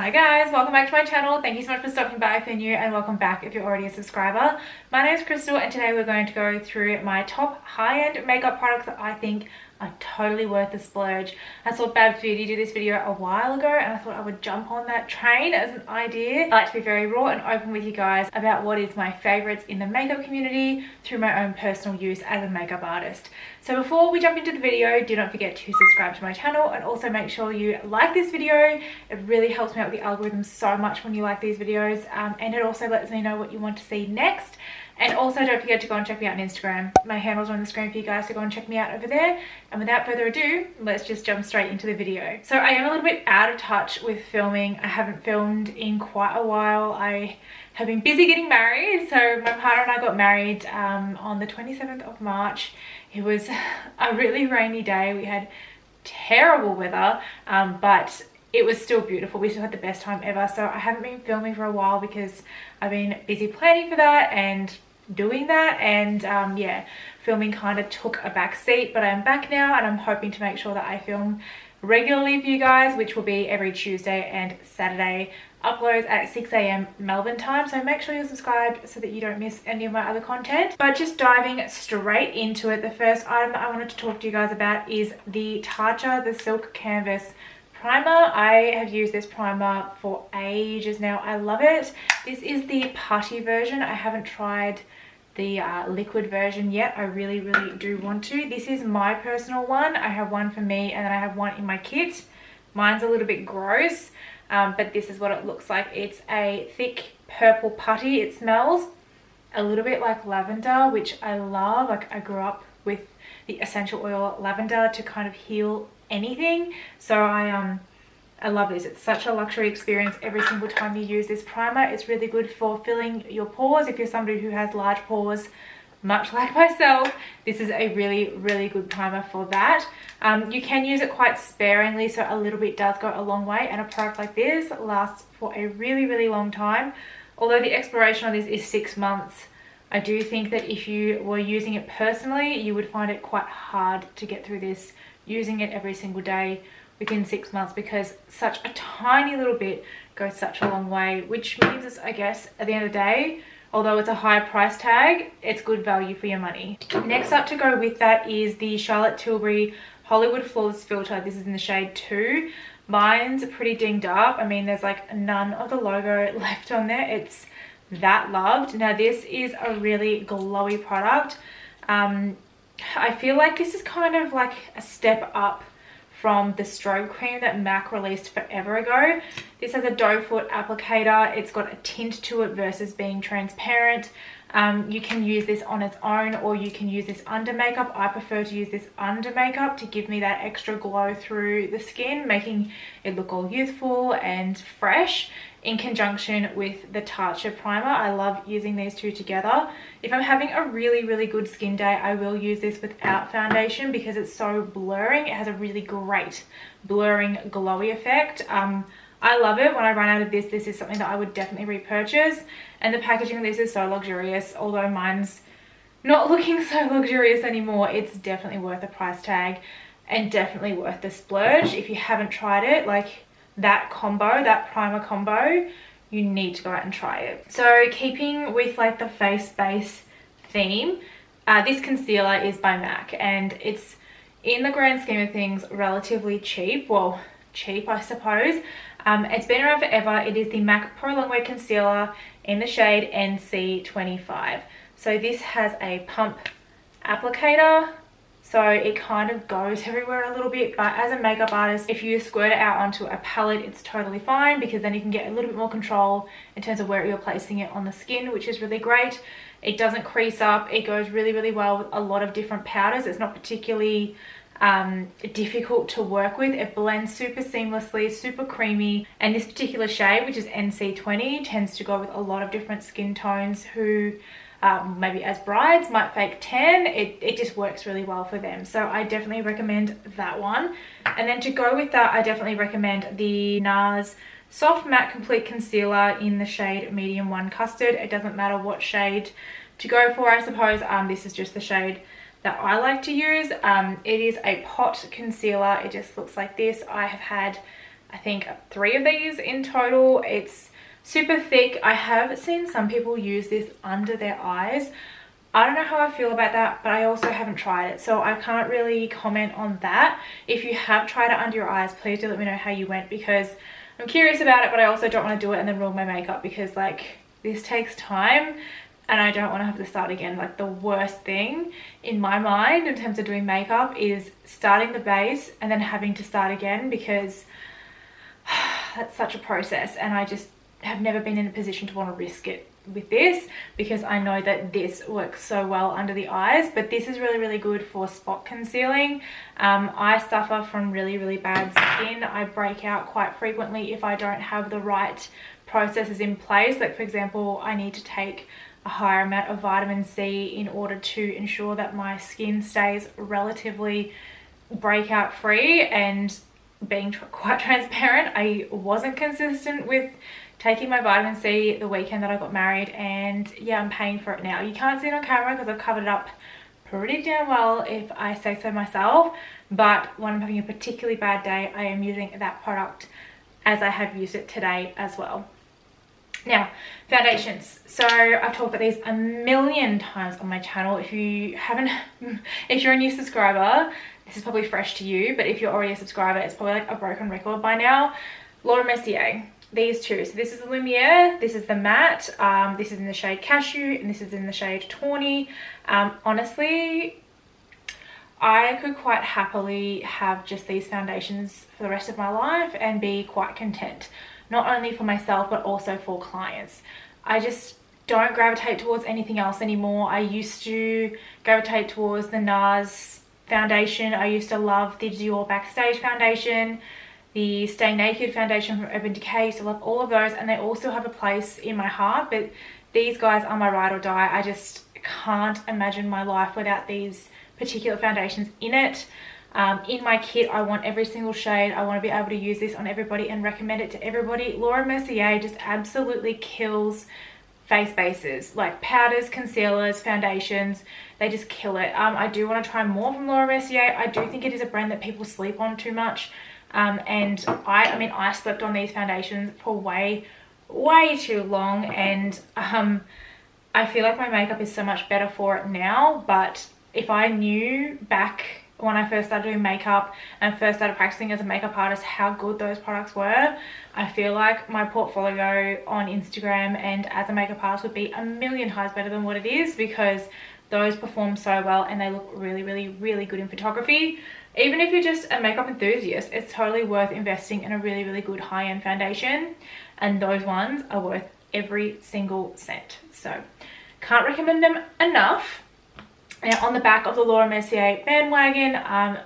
Hi guys, welcome back to my channel. Thank you so much for stopping by if you're new, and welcome back if you're already a subscriber. My name is Crystal and today we're going to go through my top high-end makeup products that I think are totally worth the splurge. I saw Babs Beauty do this video a while ago and I thought I would jump on that train as an idea. I like to be very raw and open with you guys about what is my favorites in the makeup community through my own personal use as a makeup artist. So before we jump into the video, do not forget to subscribe to my channel and also make sure you like this video. It really helps me out with the algorithm so much when you like these videos, and it also lets me know what you want to see next. And also don't forget to go and check me out on Instagram. My handles are on the screen for you guys to go and check me out over there. And without further ado, let's just jump straight into the video. So I am a little bit out of touch with filming. I haven't filmed in quite a while. I have been busy getting married. So my partner and I got married on the 27th of March. It was a really rainy day. We had terrible weather, but it was still beautiful. We still had the best time ever. So I haven't been filming for a while because I've been busy planning for that and doing that, and yeah, filming kind of took a back seat, but I'm back now and I'm hoping to make sure that I film regularly for you guys, which will be every Tuesday and Saturday uploads at 6 AM Melbourne time. So make sure you're subscribed so that you don't miss any of my other content. But just diving straight into it, the first item that I wanted to talk to you guys about is the Taja the Silk Canvas primer. I have used this primer for ages now. I love it. This is the putty version. I haven't tried the liquid version yet. I really do want to. This is my personal one. I have one for me and then I have one in my kit. Mine's a little bit gross, but this is what it looks like. It's a thick purple putty. It smells a little bit like lavender, which I love. Like, I grew up with the essential oil lavender to kind of heal anything. So I love this. It's such a luxury experience every single time you use this primer. It's really good for filling your pores. If you're somebody who has large pores, much like myself, this is a really good primer for that. You can use it quite sparingly, so a little bit does go a long way, and a product like this lasts for a really long time. Although the expiration on this is 6 months, I do think that if you were using it personally, you would find it quite hard to get through this using it every single day within 6 months, because such a tiny little bit goes such a long way, which means it's, I guess, at the end of the day, although it's a high price tag, it's good value for your money. Next up to go with that is the Charlotte Tilbury Hollywood Flawless Filter. This is in the shade 2. Mine's pretty dinged up. I mean, there's like none of the logo left on there. It's that loved. Now this is a really glowy product. I feel like this is kind of like a step up from the strobe cream that MAC released forever ago. This has a doe foot applicator. It's got a tint to it versus being transparent. You can use this on its own or you can use this under makeup. I prefer to use this under makeup to give me that extra glow through the skin, making it look all youthful and fresh, in conjunction with the Taja primer. I love using these two together. If I'm having a really good skin day, I will use this without foundation because it's so blurring. It has a really great blurring glowy effect. I love it. When I run out of this, this is something that I would definitely repurchase. And the packaging of this is so luxurious. Although mine's not looking so luxurious anymore, it's definitely worth the price tag and definitely worth the splurge. If you haven't tried it, like that combo, that primer combo, you need to go out and try it. So keeping with like the face base theme, this concealer is by MAC and it's, in the grand scheme of things, relatively cheap. Well, cheap I suppose. It's been around forever. It is the MAC Pronewear Concealer in the shade NC25. So this has a pump applicator, so it kind of goes everywhere a little bit, but as a makeup artist, if you squirt it out onto a palette, it's totally fine because then you can get a little bit more control in terms of where you're placing it on the skin, which is really great. It doesn't crease up. It goes really well with a lot of different powders. It's not particularly difficult to work with. It blends super seamlessly, super creamy, and this particular shade, which is NC20, tends to go with a lot of different skin tones who maybe as brides might fake tan. It just works really well for them, so I definitely recommend that one. And then to go with that, I definitely recommend the NARS Soft Matte Complete Concealer in the shade Medium 1 Custard. It doesn't matter what shade to go for, I suppose. This is just the shade that I like to use. It is a pot concealer. It just looks like this. I have had I think 3 of these in total. It's super thick. I have seen some people use this under their eyes. I don't know how I feel about that, but I also haven't tried it, so I can't really comment on that. If you have tried it under your eyes, please do let me know how you went, because I'm curious about it, but I also don't want to do it and then ruin my makeup, because like this takes time and I don't want to have to start again. Like the worst thing in my mind in terms of doing makeup is starting the base and then having to start again, because that's such a process, and I just have never been in a position to want to risk it with this, because I know that this works so well under the eyes. But this is really good for spot concealing. I suffer from really bad skin. I break out quite frequently if I don't have the right processes in place. Like for example, I need to take a higher amount of vitamin C in order to ensure that my skin stays relatively breakout free. And being quite transparent, I wasn't consistent with taking my vitamin C the weekend that I got married, and yeah, I'm paying for it now. You can't see it on camera because I've covered it up pretty damn well, if I say so myself, but when I'm having a particularly bad day, I am using that product as I have used it today as well. Now, foundations. So I've talked about these a million times on my channel. If you haven't, if you're a new subscriber, this is probably fresh to you, but if you're already a subscriber, it's probably like a broken record by now. Laura Mercier, these two. So this is the Lumiere, this is the matte, this is in the shade Cashew, and this is in the shade Tawny. Honestly, I could quite happily have just these foundations for the rest of my life and be quite content. Not only for myself, but also for clients. I just don't gravitate towards anything else anymore. I used to gravitate towards the NARS foundation. I used to love the Dior Backstage foundation, the Stay Naked foundation from Urban Decay. I used to love all of those, and they all still have a place in my heart, but these guys are my ride or die. I just can't imagine my life without these particular foundations in it. In my kit, I want every single shade. I want to be able to use this on everybody and recommend it to everybody. Laura Mercier just absolutely kills face bases, like powders, concealers, foundations. They just kill it. I do want to try more from Laura Mercier. I do think it is a brand that people sleep on too much. And I mean, I slept on these foundations for way too long, and I feel like my makeup is so much better for it now. But if I knew back when I first started doing makeup and first started practicing as a makeup artist how good those products were, I feel like my portfolio on Instagram and as a makeup artist would be a million times better than what it is, because those perform so well and they look really good in photography. Even if you're just a makeup enthusiast, it's totally worth investing in a really good high-end foundation, and those ones are worth every single cent. So can't recommend them enough. Now, on the back of the Laura Mercier bandwagon,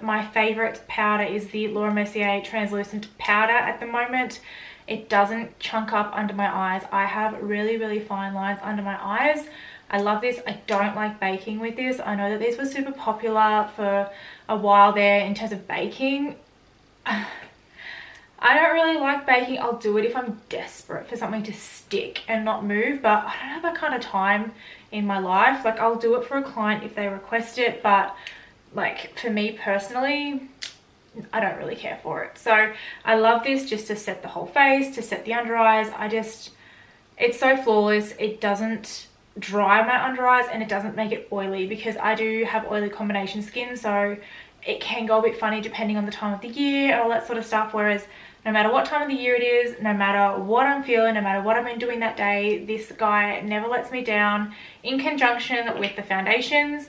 my favorite powder is the Laura Mercier translucent powder at the moment. It doesn't chunk up under my eyes. I have really fine lines under my eyes. I love this. I don't like baking with this. I know that these were super popular for a while there in terms of baking. I don't really like baking. I'll do it if I'm desperate for something to stick and not move, but I don't have that kind of time in my life. Like, I'll do it for a client if they request it, but like for me personally, I don't really care for it. So I love this just to set the whole face, to set the under eyes. It's so flawless. It doesn't dry my under eyes and it doesn't make it oily, because I do have oily combination skin, so it can go a bit funny depending on the time of the year and all that sort of stuff. Whereas no matter what time of the year it is, no matter what I'm feeling, no matter what I've been doing that day, this guy never lets me down. In conjunction with the foundations,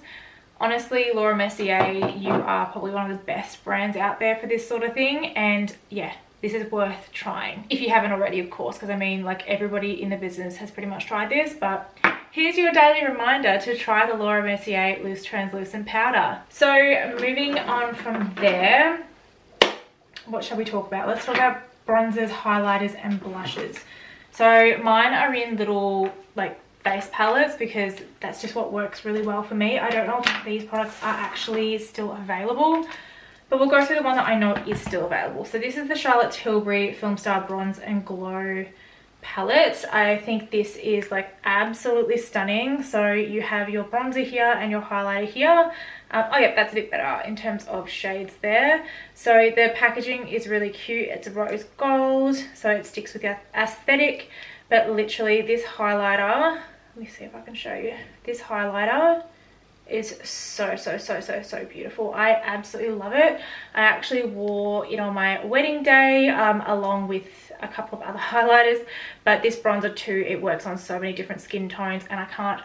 honestly, Laura Mercier, you are probably one of the best brands out there for this sort of thing. And yeah, this is worth trying. If you haven't already, of course, because I mean, like, everybody in the business has pretty much tried this, but here's your daily reminder to try the Laura Mercier Loose Translucent Powder. So moving on from there, what shall we talk about? Let's talk about bronzers, highlighters, and blushes. So mine are in little like base palettes because that's just what works really well for me. I don't know if these products are actually still available, but we'll go through the one that I know is still available. So this is the Charlotte Tilbury Film Star Bronze and Glow palette. I think this is like absolutely stunning. So you have your bronzer here and your highlighter here. Oh yeah, that's a bit better in terms of shades there. So the packaging is really cute. It's rose gold, so it sticks with your aesthetic. But literally this highlighter, let me see if I can show you. This highlighter is so beautiful. I absolutely love it. I actually wore it on my wedding day along with a couple of other highlighters, but this bronzer too, it works on so many different skin tones and I can't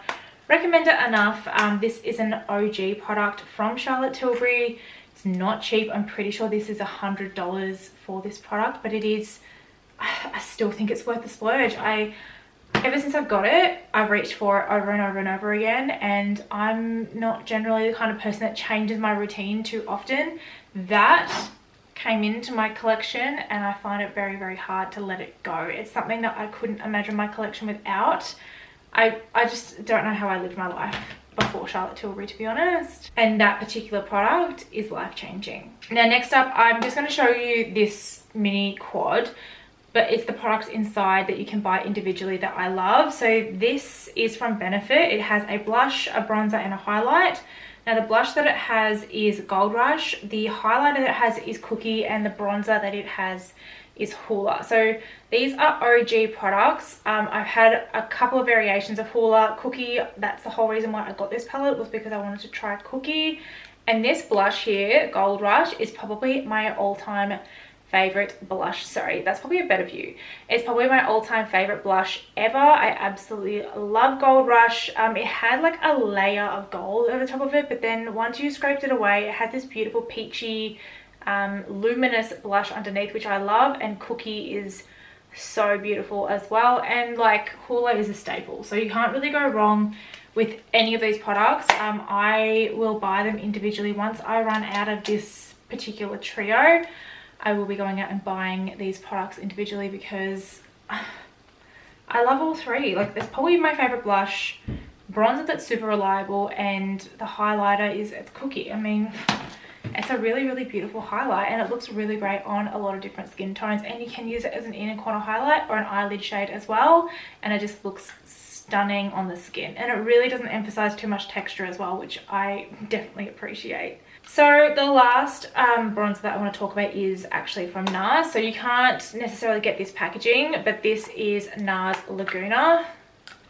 recommend it enough. This is an OG product from Charlotte Tilbury. It's not cheap. I'm pretty sure this is $100 for this product, but it is, I still think it's worth the splurge. Ever since I've got it, I've reached for it over and over and over again, and I'm not generally the kind of person that changes my routine too often. That came into my collection and I find it very hard to let it go. It's something that I couldn't imagine my collection without. I just don't know how I lived my life before Charlotte Tilbury, to be honest. And that particular product is life-changing. Now next up, I'm just going to show you this mini quad, but it's the products inside that you can buy individually that I love. So this is from Benefit. It has a blush, a bronzer and a highlight. Now the blush that it has is Gold Rush, the highlighter that it has is Cookie, and the bronzer that it has is Hoola. So these are OG products. I've had a couple of variations of Hoola. Cookie, that's the whole reason why I got this palette, was because I wanted to try Cookie. And this blush here, Gold Rush, is probably my all-time favorite blush. Sorry, that's probably a better view. It's probably my all-time favorite blush ever. I absolutely love Gold Rush. It had like a layer of gold over the top of it, but then once you scraped it away, it had this beautiful peachy luminous blush underneath, which I love. And Cookie is so beautiful as well, and like Hoola is a staple, so you can't really go wrong with any of these products. I will buy them individually. Once I run out of this particular trio, I will be going out and buying these products individually because I love all three. Like, it's probably my favorite blush, bronzer that's super reliable, and the highlighter is it's Cookie. I mean, it's a really beautiful highlight, and it looks really great on a lot of different skin tones, and you can use it as an inner corner highlight or an eyelid shade as well, and it just looks stunning on the skin, and it really doesn't emphasize too much texture as well, which I definitely appreciate. So the last bronzer that I want to talk about is actually from NARS. So you can't necessarily get this packaging, but this is NARS Laguna.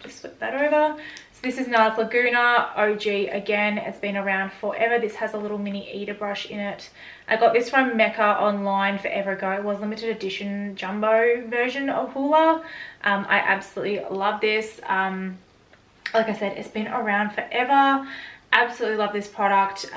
Just flip that over. So this is NARS Laguna OG. Again, it's been around forever. This has a little mini eater brush in it. I got this from Mecca online forever ago. It was limited edition jumbo version of Hoola. I absolutely love this. Like I said, it's been around forever. Absolutely love this product.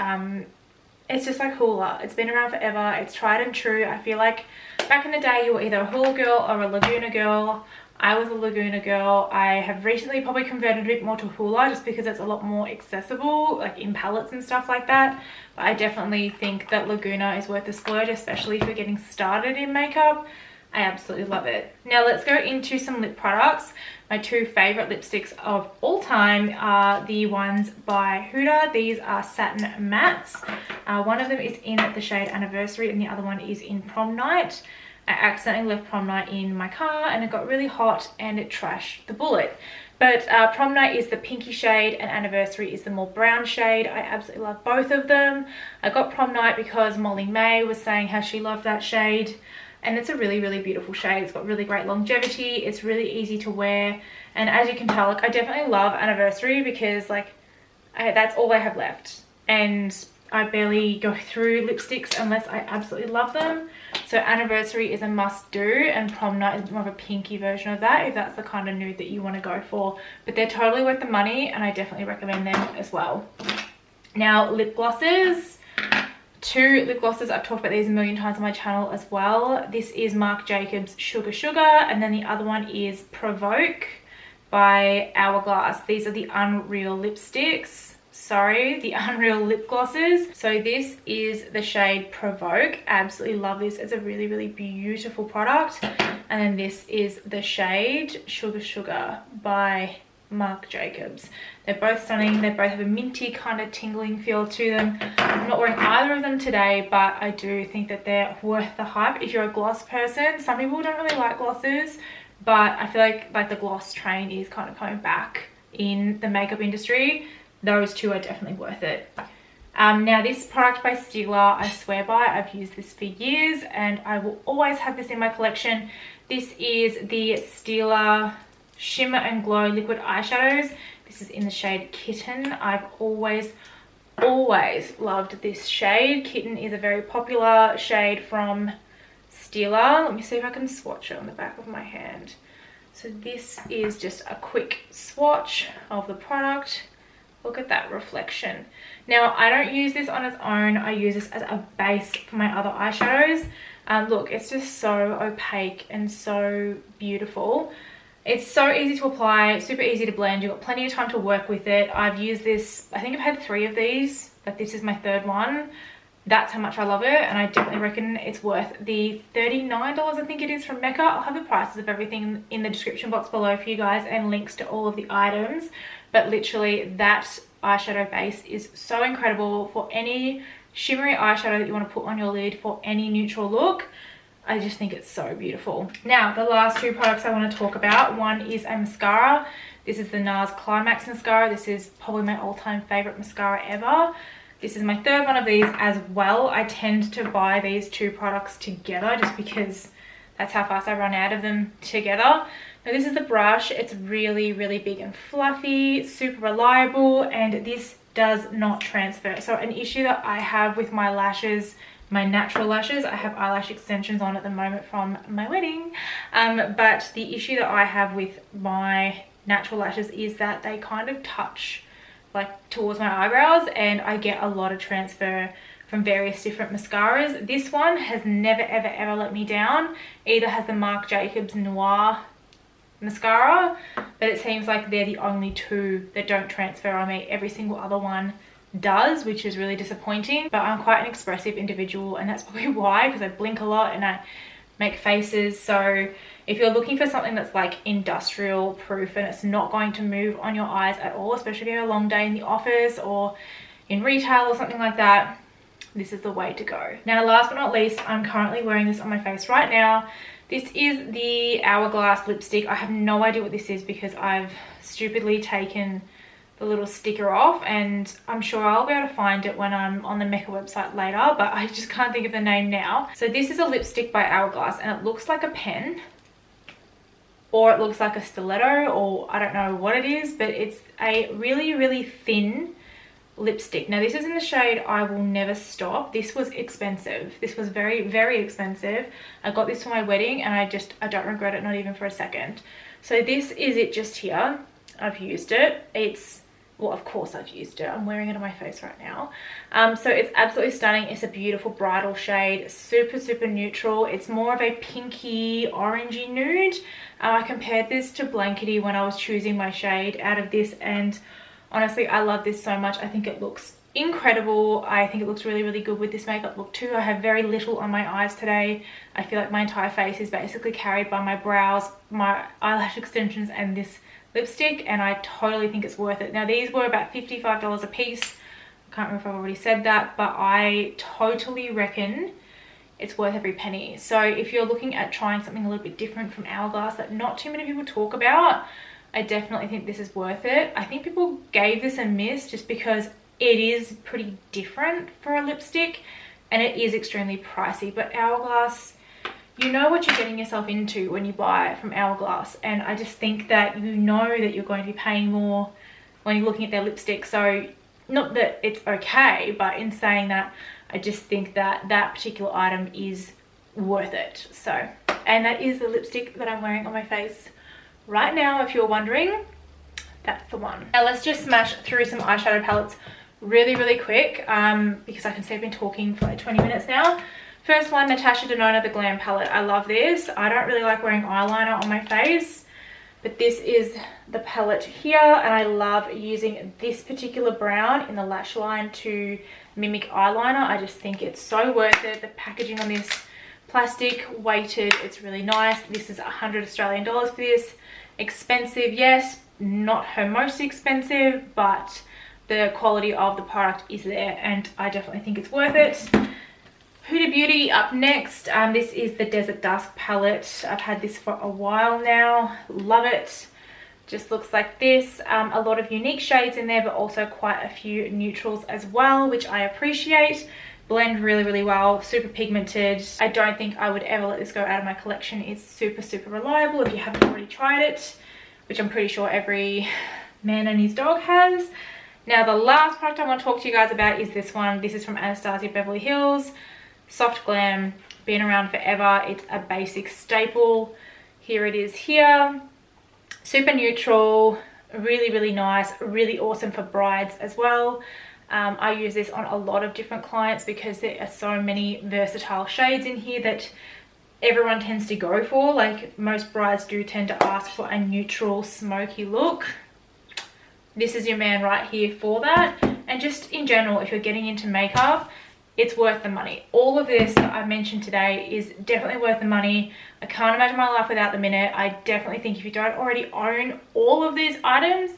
It's just like Hoola. It's been around forever. It's tried and true. I feel like back in the day you were either a Hoola girl or a Laguna girl. I was a Laguna girl. I have recently probably converted a bit more to Hoola just because it's a lot more accessible, like in palettes and stuff like that. But I definitely think that Laguna is worth the splurge, especially if you're getting started in makeup. I absolutely love it. Now let's go into some lip products. My two favorite lipsticks of all time are the ones by Huda. These are satin mattes. One of them is in the shade Anniversary and the other one is in Prom Night. I accidentally left Prom Night in my car and it got really hot and it trashed the bullet. But Prom Night is the pinky shade and Anniversary is the more brown shade. I absolutely love both of them. I got Prom Night because Molly May was saying how she loved that shade. And it's a really beautiful shade. It's got really great longevity. It's really easy to wear. And as you can tell, like, I definitely love Anniversary because like that's all I have left. And I barely go through lipsticks unless I absolutely love them. So Anniversary is a must do, and Prom Night is more of a pinky version of that if that's the kind of nude that you want to go for. But they're totally worth the money and I definitely recommend them as well. Now lip glosses. Two lip glosses. I've talked about these a million times on my channel as well. This is Marc Jacobs Sugar Sugar, and then the other one is Provoke by Hourglass. These are the Unreal lipsticks. Sorry, the Unreal lip glosses. So this is the shade Provoke. Absolutely love this. It's a really beautiful product. And then this is the shade Sugar Sugar by Marc Jacobs. They're both stunning. They both have a minty kind of tingling feel to them. I'm not wearing either of them today, but I do think that they're worth the hype if you're a gloss person. Some people don't really like glosses, but I feel like the gloss train is kind of coming back in the makeup industry. Those two are definitely worth it. Now this product by Stila, I swear by, I've used this for years and I will always have this in my collection. This is the Stila Shimmer and Glow Liquid Eyeshadows. This is in the shade Kitten. I've always loved this shade. Kitten is a very popular shade from Stila. Let me see if I can swatch it on the back of my hand. So this is just a quick swatch of the product. Look at that reflection. Now, I don't use this on its own. I use this as a base for my other eyeshadows. Look, it's just so opaque and so beautiful. It's so easy to apply, super easy to blend. You've got plenty of time to work with it. I've used this, I think I've had 3 of these, but this is my 3rd one. That's how much I love it, and I definitely reckon it's worth the $39, I think it is, from Mecca. I'll have the prices of everything in the description box below for you guys and links to all of the items. But literally, that eyeshadow base is so incredible for any shimmery eyeshadow that you want to put on your lid for any neutral look. I just think it's so beautiful. Now, the last 2 products I want to talk about. One is a mascara. This is the NARS Climax mascara. This is probably my all-time favorite mascara ever. This is my 3rd one of these as well. I tend to buy these 2 products together just because that's how fast I run out of them together. Now this is the brush. It's really, really big and fluffy, super reliable, and this does not transfer. So an issue that I have with my lashes, my natural lashes, I have eyelash extensions on at the moment from my wedding, but the issue that I have with my natural lashes is that they kind of touch like towards my eyebrows, and I get a lot of transfer from various different mascaras. This one has never ever let me down. Either has the Marc Jacobs Noir mascara, but it seems like they're the only 2 that don't transfer on me. Every single other one does, which is really disappointing. But I'm quite an expressive individual, and that's probably why, because I blink a lot and I make faces. So if you're looking for something that's like industrial proof and it's not going to move on your eyes at all, especially if you have a long day in the office or in retail or something like that, this is the way to go. Now, last but not least, I'm currently wearing this on my face right now. This is the Hourglass lipstick. I have no idea what this is because I've stupidly taken the little sticker off, and I'm sure I'll be able to find it when I'm on the Mecca website later, but I just can't think of the name now. So this is a lipstick by Hourglass, and it looks like a pen, or it looks like a stiletto, or I don't know what it is, but it's a really, really thin lipstick. Now this is in the shade I Will Never Stop. This was expensive. This was very, very expensive. I got this for my wedding, and I don't regret it, not even for a second. So this is it just here. I've used it. Well, of course I've used it. I'm wearing it on my face right now. So it's absolutely stunning. It's a beautiful bridal shade, super, super neutral. It's more of a pinky, orangey nude. I compared this to Blankety when I was choosing my shade out of this, and honestly, I love this so much. I think it looks incredible. I think it looks really, really good with this makeup look too. I have very little on my eyes today. I feel like my entire face is basically carried by my brows, my eyelash extensions, and this lipstick, and I totally think it's worth it. Now these were about $55 a piece. I can't remember if I've already said that, but I totally reckon it's worth every penny. So if you're looking at trying something a little bit different from Hourglass that not too many people talk about, I definitely think this is worth it. I think people gave this a miss just because it is pretty different for a lipstick, and it is extremely pricey. But Hourglass, you know what you're getting yourself into when you buy it from Hourglass, and I just think that you know that you're going to be paying more when you're looking at their lipstick. So not that it's okay, but in saying that, I just think that that particular item is worth it. So, and that is the lipstick that I'm wearing on my face right now, if you're wondering. That's the one. Now let's just smash through some eyeshadow palettes really, really quick, because I can see I've been talking for like 20 minutes now. First one, Natasha Denona, the Glam palette. I love this. I don't really like wearing eyeliner on my face, but this is the palette here, and I love using this particular brown in the lash line to mimic eyeliner. I just think it's so worth it. The packaging on this, plastic, weighted, it's really nice. This is 100 Australian dollars for this. Expensive, yes, not her most expensive, but the quality of the product is there, and I definitely think it's worth it. Huda Beauty up next. This is the Desert Dusk palette. I've had this for a while now. Love it. Just looks like this. A lot of unique shades in there, but also quite a few neutrals as well, which I appreciate. Blend really, really well. Super pigmented. I don't think I would ever let this go out of my collection. It's super, super reliable if you haven't already tried it, which I'm pretty sure every man and his dog has. Now, the last product I want to talk to you guys about is this one. This is from Anastasia Beverly Hills. Soft Glam. Been around forever. It's a basic staple. Here it is here. Super neutral. Really, really nice. Really awesome for brides as well. I use this on a lot of different clients because there are so many versatile shades in here that everyone tends to go for. Like, most brides do tend to ask for a neutral, smoky look. This is your man right here for that. And just in general, if you're getting into makeup, it's worth the money. All of this that I've mentioned today is definitely worth the money. I can't imagine my life without them in it. I definitely think if you don't already own all of these items,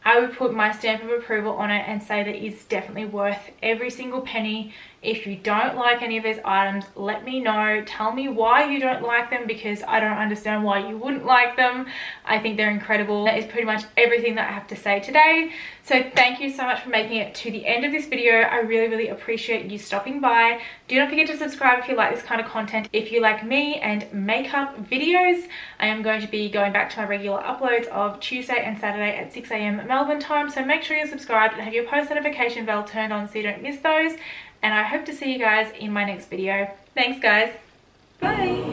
I would put my stamp of approval on it and say that it's definitely worth every single penny. If you don't like any of these items, let me know. Tell me why you don't like them, because I don't understand why you wouldn't like them. I think they're incredible. That is pretty much everything that I have to say today. So thank you so much for making it to the end of this video. I really, really appreciate you stopping by. Do not forget to subscribe if you like this kind of content. If you like me and makeup videos, I am going to be going back to my regular uploads of Tuesday and Saturday at 6 AM Melbourne time. So make sure you're subscribed and have your post notification bell turned on so you don't miss those. And I hope to see you guys in my next video. Thanks, guys. Bye.